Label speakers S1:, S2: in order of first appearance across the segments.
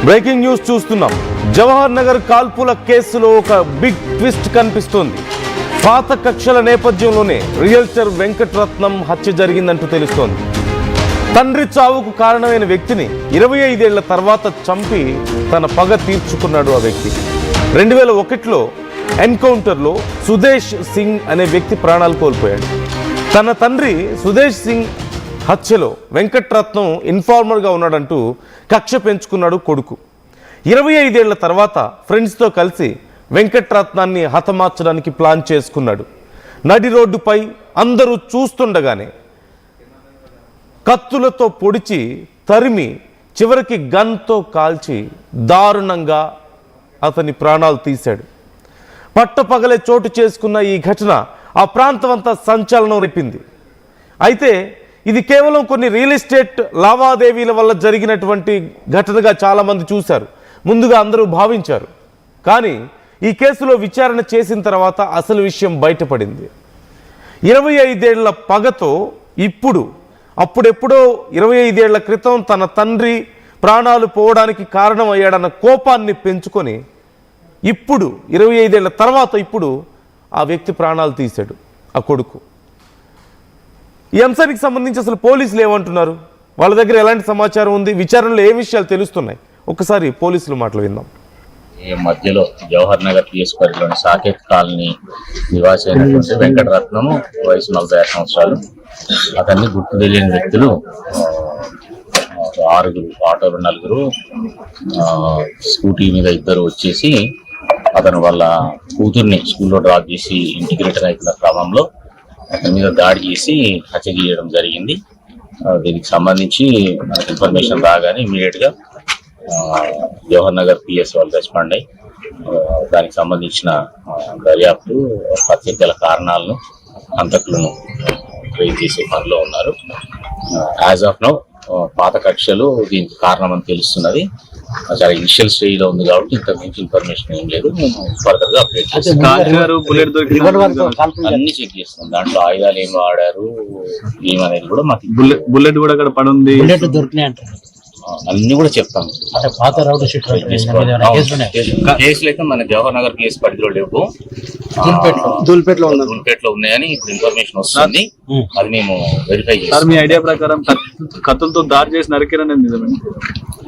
S1: Breaking news చూస్తున్నాం. జవహర్ నగర్ కాల్పుల కేసులో ఒక బిగ్ ట్విస్ట్ కనిపిస్తోంది. పాత కక్షల నేపథ్యంలోనే రియల్టర్ వెంకటరత్నం హత్య జరిగిందంటూ తెలుస్తోంది. తండ్రి చావుకు కారణమైన వ్యక్తిని 25 ఏళ్ల తర్వాత చంపి తన పగ తీర్చుకున్నాడు ఆ వ్యక్తి. 2001లో ఎన్కౌంటర్లో సుదేశ్ సింగ్ అనే వ్యక్తి ప్రాణాలు కోల్పోయాడు. తన తండ్రి సుదేశ్ సింగ్ హత్యలో వెంకటరత్నం ఇన్ఫార్మర్గా ఉన్నాడంటూ కక్ష పెంచుకున్నాడు కొడుకు. 25 ఏళ్ల తర్వాత ఫ్రెండ్స్తో కలిసి వెంకటరత్నాన్ని హతమార్చడానికి ప్లాన్ చేసుకున్నాడు. నడి రోడ్డుపై అందరూ చూస్తుండగానే కత్తులతో పొడిచి తరిమి చివరికి గన్తో కాల్చి దారుణంగా అతని ప్రాణాలు తీశాడు. పట్టపగలే చోటు చేసుకున్న ఈ ఘటన ఆ ప్రాంతమంతా సంచలనం రేపింది. అయితే ఇది కేవలం కొన్ని రియల్ ఎస్టేట్ లావాదేవీల వల్ల జరిగినటువంటి ఘటనగా చాలామంది చూశారు, ముందుగా అందరూ భావించారు. కానీ ఈ కేసులో విచారణ చేసిన తర్వాత అసలు విషయం బయటపడింది. 25 ఏళ్ల పగతో అప్పుడెప్పుడో 25 ఏళ్ల క్రితం తన తండ్రి ప్రాణాలు పోవడానికి కారణమయ్యాడన్న కోపాన్ని పెంచుకొని ఇప్పుడు 25 ఏళ్ల తర్వాత ఆ వ్యక్తి ప్రాణాలు తీశాడు, ఆ కొడుకు. ఈ అంశానికి సంబంధించి అసలు పోలీసులు ఏమంటున్నారు, వాళ్ళ దగ్గర ఎలాంటి సమాచారం ఉంది, విచారణలో ఏ విషయాలు తెలుస్తున్నాయి, ఒకసారి పోలీసుల మాటలు విందాం.
S2: ఈ మధ్యలో జవహర్ నగర్ పిఎస్ పరిధిలోని సాకేత్ కాలనీ నివాసి అయినటువంటి వెంకటరత్నం, వయసు 46 సంవత్సరాలు. అతన్ని గుర్తు తెలియని వ్యక్తులు 6 ఆటోలు 4 స్కూటీ మీద 2 వచ్చేసి అతను వాళ్ళ కూతుర్ని స్కూల్లో డ్రాప్ చేసి ఇంటికి రిటర్న్ అవుతున్న క్రమంలో అతని మీద దాడి చేసి హత్య చేయడం జరిగింది. దీనికి సంబంధించి మనకు ఇన్ఫర్మేషన్ రాగానే ఇమీడియట్ గా జవహర్ నగర్ పిఎస్ వాళ్ళు రెస్పాండ్ అయ్యి దానికి సంబంధించిన దర్యాప్తు, హత్యకు గల కారణాలను, హంతకులను ట్రేస్ చేసే పనిలో ఉన్నారు. యాజ్ ఆఫ్ నౌ పాత కక్షలు దీనికి కారణం అని తెలుస్తున్నది. చాలా ఇనిషియల్ స్టేజ్ లో ఉంది కాబట్టి ఇంతకు మించి ఇన్ఫర్మేషన్ ఏం లేదు. ఫర్దర్ గా అప్డేట్ చేస్తాం. అన్ని చెక్ చేస్తాం. దాంట్లో ఆయుధాలు ఏం వాడారు ఏమనేది కూడా మాకు
S3: బుల్లెట్ కూడా అక్కడ పడి ఉంది,
S2: అన్ని కూడా చెప్తాం. కేసులు అయితే మన జవహర్ నగర్ కేసు పరిధిలో లేవు, దూల్పేటలో ఉన్నాయని ఇప్పుడు ఇన్ఫర్మేషన్ వస్తుంది. అది మేము వెరిఫై చేస్తాం.
S3: మీ ఐడియా ప్రకారం కత్తులతో దాడి చేసి నరికిరనేది నిజమే?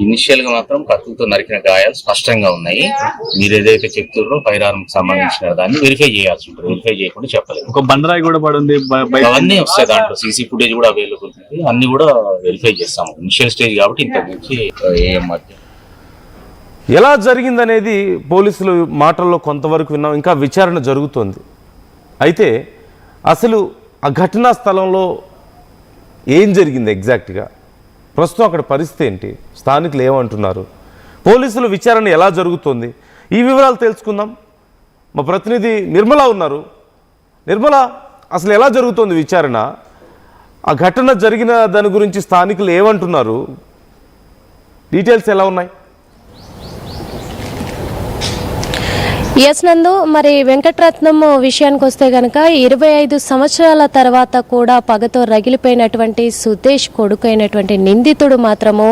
S2: ఇనిషియల్ గా మాత్రం కత్తులతో నరికిన గాయాలు స్పష్టంగా ఉన్నాయి. మీరు ఏదైతే చెప్తున్నారో ఫైర్ ఆర్మ్ సంబంధించిన దాన్ని వెరిఫై చేయాల్సి ఉంటుంది. వెరిఫై చేయకుండా చెప్పలేదు.
S3: ఒక బండరాయి కూడా పడుంది,
S2: అవన్నీ వస్తాయి. దాంట్లో సీసీ ఫుటేజ్ కూడా అవైలబుల్ ఉంది. అన్ని కూడా వెరిఫై చేస్తాము. ఇనిషియల్ స్టేజ్ కాబట్టి ఇంత నుంచి
S1: ఎలా జరిగిందనేది పోలీసులు మాటల్లో కొంతవరకు విన్నాం. ఇంకా విచారణ జరుగుతోంది. అయితే అసలు ఆ ఘటనా స్థలంలో ఏం జరిగింది ఎగ్జాక్ట్గా, ప్రస్తుతం అక్కడ పరిస్థితి ఏంటి, స్థానికులు ఏమంటున్నారు, పోలీసుల విచారణ ఎలా జరుగుతోంది, ఈ వివరాలు తెలుసుకుందాం. మా ప్రతినిధి నిర్మల ఉన్నారు. నిర్మల, అసలు ఎలా జరుగుతోంది విచారణ, ఆ ఘటన జరిగిన దాని గురించి స్థానికులు ఏమంటున్నారు, డీటెయిల్స్ ఎలా ఉన్నాయి?
S4: ఎస్ నందు, మరి వెంకటరత్నం విషయానికి వస్తే కనుక 25 సంవత్సరాల తర్వాత కూడా పగతో రగిలిపోయినటువంటి సుదేశ్ కొడుకైనటువంటి నిందితుడు మాత్రము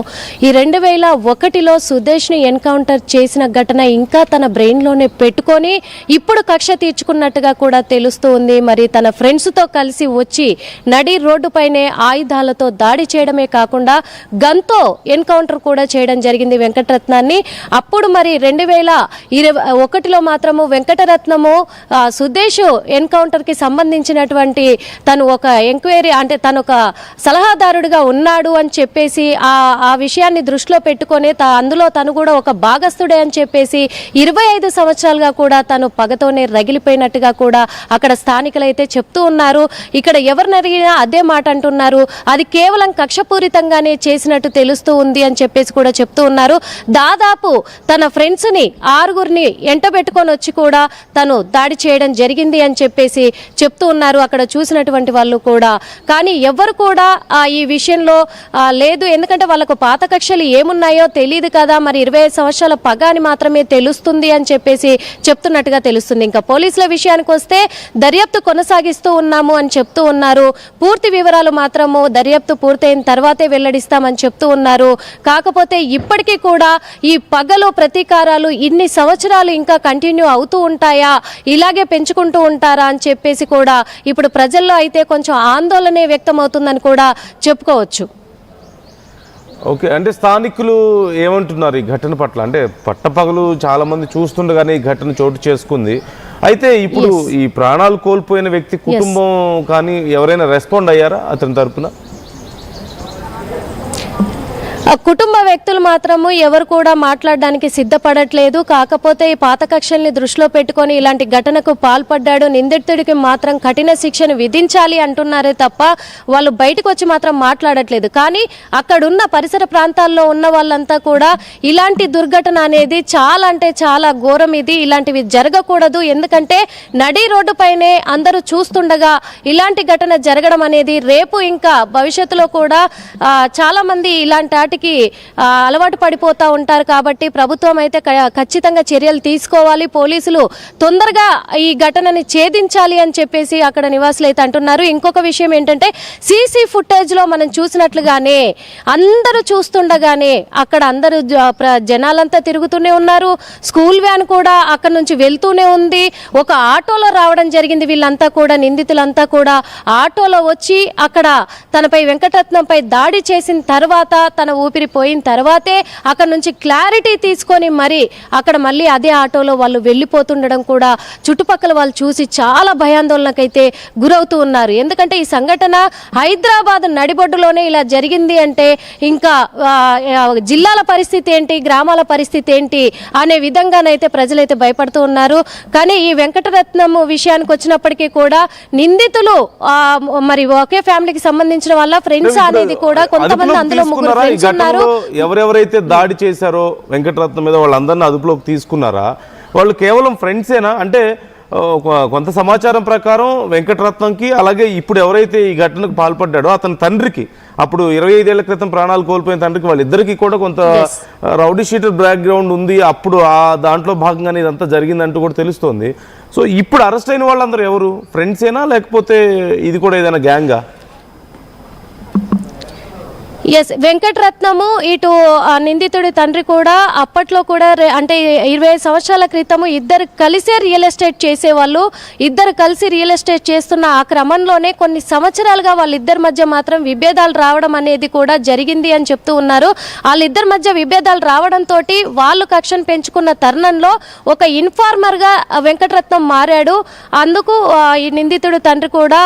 S4: ఈ 2001లో సుదేశ్ని ఎన్కౌంటర్ చేసిన ఘటన ఇంకా తన బ్రెయిన్లోనే పెట్టుకొని ఇప్పుడు కక్ష తీర్చుకున్నట్టుగా కూడా తెలుస్తూ ఉంది. మరి తన ఫ్రెండ్స్తో కలిసి వచ్చి నడి రోడ్డుపైనే ఆయుధాలతో దాడి చేయడమే కాకుండా గన్తో ఎన్కౌంటర్ కూడా చేయడం జరిగింది వెంకటరత్నాన్ని. అప్పుడు మరి 2021లో మాత్రము వెంకటరత్నము సుదేశ్ ఎన్కౌంటర్ కి సంబంధించినటువంటి తను ఒక ఎంక్వైరీ, అంటే తను ఒక సలహాదారుడిగా ఉన్నాడు అని చెప్పేసి ఆ విషయాన్ని దృష్టిలో పెట్టుకొని అందులో తను కూడా ఒక భాగస్థుడే అని చెప్పేసి 25 సంవత్సరాలుగా కూడా తను పగతోనే రగిలిపోయినట్టుగా కూడా అక్కడ స్థానికులైతే చెప్తూ ఉన్నారు. ఇక్కడ ఎవరిని అడిగినా అదే మాట అంటున్నారు. అది కేవలం కక్షపూరితంగానే చేసినట్టు తెలుస్తూ ఉంది అని చెప్పేసి కూడా చెప్తూ ఉన్నారు. దాదాపు తన ఫ్రెండ్స్ ని 6 ఎంటబెట్టుకొని తీసుకొని వచ్చి కూడా తను దాడి చేయడం జరిగింది అని చెప్పేసి చెప్తూ ఉన్నారు అక్కడ చూసినటువంటి వాళ్ళు కూడా. కానీ ఎవరు కూడా ఈ విషయంలో లేదు, ఎందుకంటే వాళ్ళకు పాత కక్షలు ఏమున్నాయో తెలియదు కదా, మరి 25 సంవత్సరాల పగ అని మాత్రమే తెలుస్తుంది అని చెప్పేసి చెప్తున్నట్టుగా తెలుస్తుంది. ఇంకా పోలీసుల విషయానికి వస్తే దర్యాప్తు కొనసాగిస్తూ ఉన్నాము అని చెప్తూ ఉన్నారు. పూర్తి వివరాలు మాత్రము దర్యాప్తు పూర్తయిన తర్వాతే వెల్లడిస్తామని చెప్తూ ఉన్నారు. కాకపోతే ఇప్పటికీ కూడా ఈ పగలు ప్రతీకారాలు ఇన్ని సంవత్సరాలు ఇంకా కంటిన్యూ అవుతూ ఉంటాయా, ఇలాగే పెంచుకుంటూ ఉంటారా అని చెప్పేసి కూడా ఇప్పుడు ప్రజల్లో అయితే కొంచెం ఆందోళనే వ్యక్తమవుతుందని కూడా చెప్పుకోవచ్చు.
S1: ఓకే, అంటే స్థానికులు ఏమంటున్నారు ఈ ఘటన పట్ల? అంటే పట్టపగలు చాలా మంది చూస్తుండగానే ఈ ఘటన చోటు చేసుకుంది. అయితే ఇప్పుడు ఈ ప్రాణాలు కోల్పోయిన వ్యక్తి కుటుంబం కానీ ఎవరైనా రెస్పాండ్ అయ్యారా అతని తరపున?
S4: కుటుంబ వ్యక్తులు మాత్రము ఎవరు కూడా మాట్లాడడానికి సిద్ధపడట్లేదు. కాకపోతే ఈ పాత కక్షల్ని దృష్టిలో పెట్టుకొని ఇలాంటి ఘటనకు పాల్పడ్డాడు, నిందితుడికి మాత్రం కఠిన శిక్షను విధించాలి అంటున్నారే తప్ప వాళ్ళు బయటకు వచ్చి మాత్రం మాట్లాడట్లేదు. కానీ అక్కడున్న పరిసర ప్రాంతాల్లో ఉన్న వాళ్ళంతా కూడా ఇలాంటి దుర్ఘటన అనేది చాలా అంటే చాలా ఘోరం, ఇది ఇలాంటివి జరగకూడదు, ఎందుకంటే నడి రోడ్డు పైనే అందరూ చూస్తుండగా ఇలాంటి ఘటన జరగడం అనేది రేపు ఇంకా భవిష్యత్తులో కూడా చాలా మంది ఇలాంటి వాటికి అలవాటు పడిపోతూ ఉంటారు. కాబట్టి ప్రభుత్వం అయితే ఖచ్చితంగా చర్యలు తీసుకోవాలి, పోలీసులు తొందరగా ఈ ఘటనని ఛేదించాలి అని చెప్పేసి అక్కడ నివాసులు అయితే అంటున్నారు. ఇంకొక విషయం ఏంటంటే సీసీ ఫుటేజ్ లో మనం చూసినట్లుగానే అందరూ చూస్తుండగానే అక్కడ అందరూ జనాలంతా తిరుగుతూనే ఉన్నారు. స్కూల్ వ్యాన్ కూడా అక్కడ నుంచి వెళ్తూనే ఉంది. ఒక ఆటోలో రావడం జరిగింది. వీళ్ళంతా కూడా నిందితులంతా కూడా ఆటోలో వచ్చి అక్కడ తనపై వెంకటరత్నంపై దాడి చేసిన తర్వాత తన ఊపిరి పోయిన తర్వాతే అక్కడ నుంచి క్లారిటీ తీసుకొని మరి అక్కడ మళ్ళీ అదే ఆటోలో వాళ్ళు వెళ్ళిపోతుండడం కూడా చుట్టుపక్కల వాళ్ళు చూసి చాలా భయాందోళనకైతే గురవుతూ ఉన్నారు. ఎందుకంటే ఈ సంఘటన హైదరాబాద్ నడిబొడ్డులోనే ఇలా జరిగింది అంటే ఇంకా జిల్లాల పరిస్థితి ఏంటి, గ్రామాల పరిస్థితి ఏంటి అనే విధంగానైతే ప్రజలైతే భయపడుతూ ఉన్నారు. కానీ ఈ వెంకటరత్నం విషయానికి వచ్చినప్పటికీ కూడా నిందితులు మరి ఒకే ఫ్యామిలీకి సంబంధించిన వాళ్ళ ఫ్రెండ్స్ అనేది కూడా కొంతమంది అందులో ముగ్గురు ఫ్రెండ్స్ ఉన్నారు.
S1: ఎవరెవరైతే దాడి చేశారో వెంకటరత్నం మీద వాళ్ళందరినీ అదుపులోకి తీసుకున్నారా? వాళ్ళు కేవలం ఫ్రెండ్సేనా? అంటే కొంత సమాచారం ప్రకారం వెంకటరత్నంకి అలాగే ఇప్పుడు ఎవరైతే ఈ ఘటనకు పాల్పడ్డాడో అతని తండ్రికి, అప్పుడు 25 ఏళ్ల క్రితం ప్రాణాలు కోల్పోయిన తండ్రికి, వాళ్ళిద్దరికీ కూడా కొంత రౌడీ షీటర్ బ్యాక్గ్రౌండ్ ఉంది. అప్పుడు దాంట్లో భాగంగానే ఇదంతా జరిగిందంటూ కూడా తెలుస్తోంది. సో ఇప్పుడు అరెస్ట్ అయిన వాళ్ళందరూ ఎవరు? ఫ్రెండ్సేనా లేకపోతే ఇది కూడా ఏదైనా గ్యాంగా?
S4: ఎస్, వెంకటరత్నము ఇటు నిందితుడి తండ్రి కూడా అప్పట్లో కూడా అంటే 25 సంవత్సరాల క్రితము ఇద్దరు కలిసే రియల్ ఎస్టేట్ చేసేవాళ్ళు. ఇద్దరు కలిసి రియల్ ఎస్టేట్ చేస్తున్న ఆ క్రమంలోనే కొన్ని సంవత్సరాలుగా వాళ్ళిద్దరి మధ్య మాత్రం విభేదాలు రావడం అనేది కూడా జరిగింది అని చెప్తూ ఉన్నారు. వాళ్ళిద్దరి మధ్య విభేదాలు రావడంతో వాళ్ళు కక్షను పెంచుకున్న తరుణంలో ఒక ఇన్ఫార్మర్గా వెంకటరత్నం మారాడు. అందుకు ఈ నిందితుడి తండ్రి కూడా